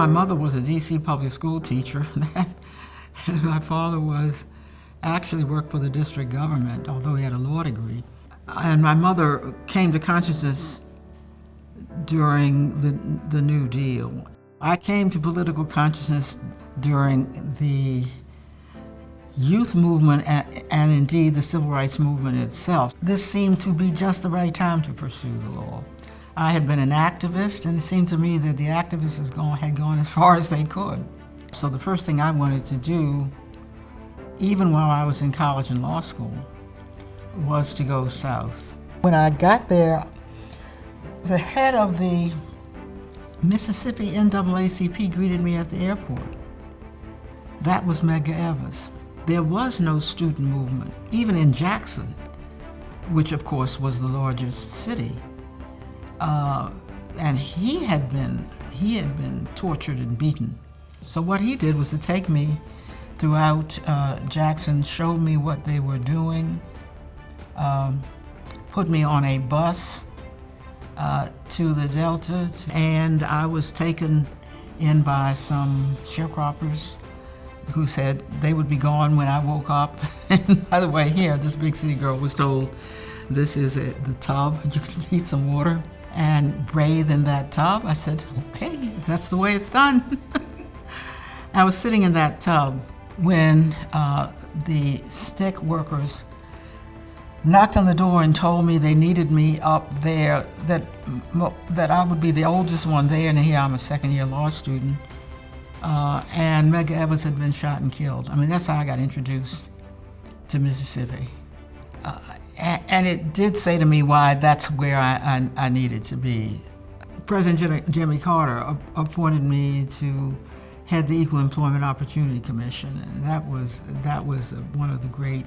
My mother was a D.C. public school teacher. My father actually worked for the district government, although he had a law degree. And my mother came to consciousness during the New Deal. I came to political consciousness during the youth movement and indeed the civil rights movement itself. This seemed to be just the right time to pursue the law. I had been an activist, and it seemed to me that the activists had gone as far as they could. So the first thing I wanted to do, even while I was in college and law school, was to go south. When I got there, the head of the Mississippi NAACP greeted me at the airport. That was Medgar Evers. There was no student movement, even in Jackson, which of course was the largest city. And he had been tortured and beaten. So what he did was to take me throughout Jackson, showed me what they were doing, put me on a bus to the Delta, and I was taken in by some sharecroppers who said they would be gone when I woke up. And by the way, here, this big city girl was told, this is the tub, you can heat some water and bathe in that tub. I said, okay, that's the way it's done. I was sitting in that tub when the stick workers knocked on the door and told me they needed me up there, that I would be the oldest one there, and here I'm a second-year law student. And Medgar Evers had been shot and killed. I mean, that's how I got introduced to Mississippi. And it did say to me why that's where I needed to be. President Jimmy Carter appointed me to head the Equal Employment Opportunity Commission, and that was one of the great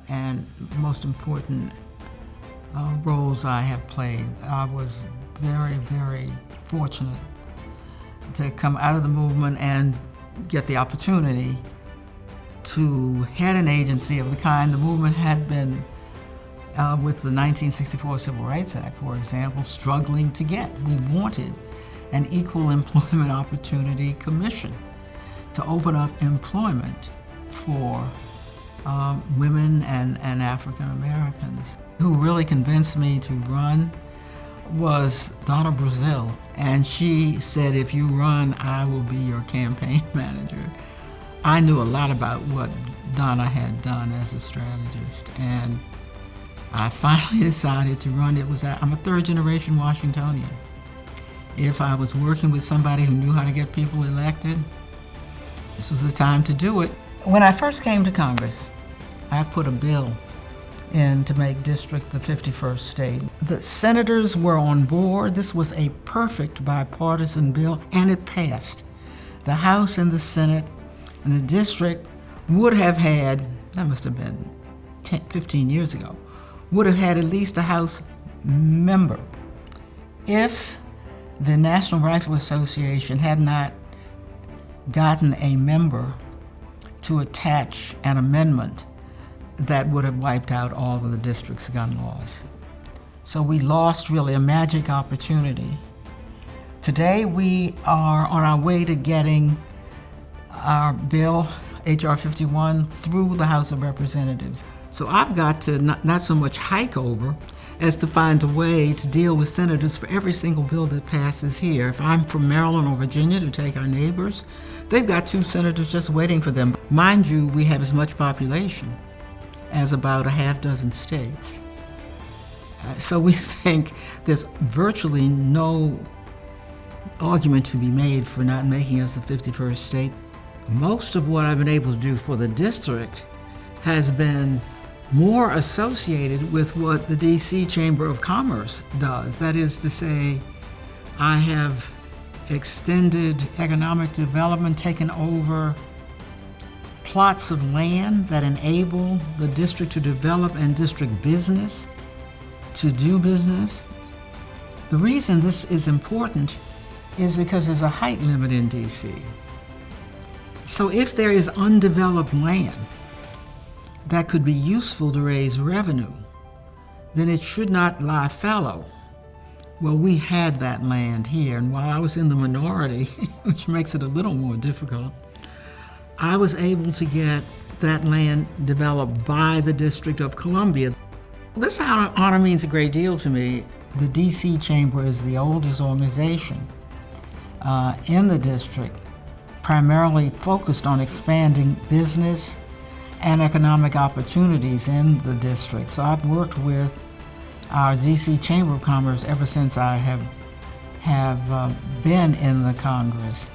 and most important roles I have played. I was very, very fortunate to come out of the movement and get the opportunity to head an agency of the kind the movement had been, with the 1964 Civil Rights Act, for example, struggling to get. We wanted an Equal Employment Opportunity Commission to open up employment for women and African Americans. Who really convinced me to run was Donna Brazil, and she said, if you run, I will be your campaign manager. I knew a lot about what Donna had done as a strategist, and I finally decided to run. I'm a third-generation Washingtonian. If I was working with somebody who knew how to get people elected, this was the time to do it. When I first came to Congress, I put a bill in to make district the 51st state. The senators were on board. This was a perfect bipartisan bill, and it passed. The House and the Senate and the district would have had, that must have been 15 years ago, would have had at least a House member if the National Rifle Association had not gotten a member to attach an amendment that would have wiped out all of the district's gun laws. So we lost really a magic opportunity. Today we are on our way to getting our bill, H.R. 51, through the House of Representatives. So I've got to not so much hike over as to find a way to deal with senators for every single bill that passes here. If I'm from Maryland or Virginia to take our neighbors, they've got 2 senators just waiting for them. Mind you, we have as much population as about a half dozen states. So we think there's virtually no argument to be made for not making us the 51st state. Most of what I've been able to do for the district has been more associated with what the D.C. Chamber of Commerce does. That is to say, I have extended economic development, taken over plots of land that enable the district to develop and district business to do business. The reason this is important is because there's a height limit in D.C. So if there is undeveloped land that could be useful to raise revenue, then it should not lie fallow Well, we had that land here, and while I was in the minority, which makes it a little more difficult, I was able to get that land developed by the District of Columbia. This honor means a great deal to me. The D.C. Chamber is the oldest organization in the district, primarily focused on expanding business and economic opportunities in the district. So I've worked with our D.C. Chamber of Commerce ever since I have been in the Congress.